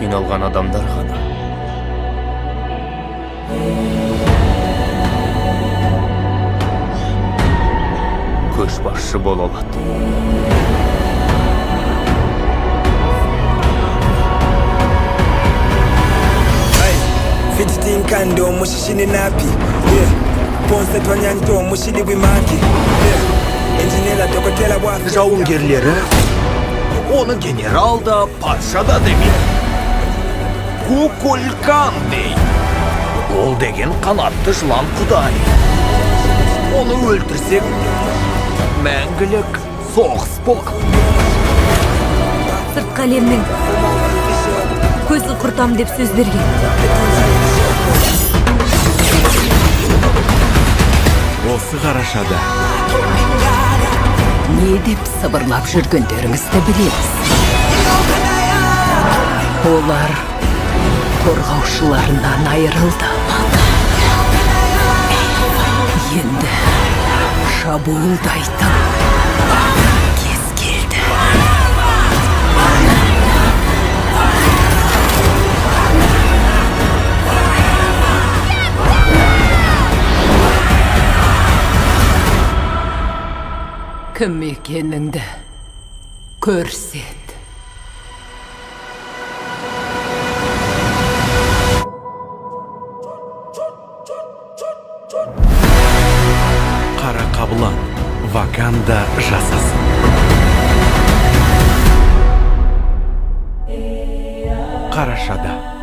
жиналган адамдар гана көшбасшы боло алат. Fitinkando mushishini napi Ponse twanyanto mushili wimaki Enjinela dokotela wafi Жауынгерлері оны генерал да, патша да демейді. Кукулькан дейді. Ол деген қанатты жылан құдай. Оны өлтірсек, мәңгілік соғыс болады. Сыртқы әлемнің көзін құртам деп сөз берген. Осы қарашада не деп сыбырлап жүргендеріңізді білеміз. Олар қорғаушыларынан айырылды. Енді шабуылдайтын кез келді. Кім екеніңді көрсет. қара қабылан Ваканда жасасын. Қарашада.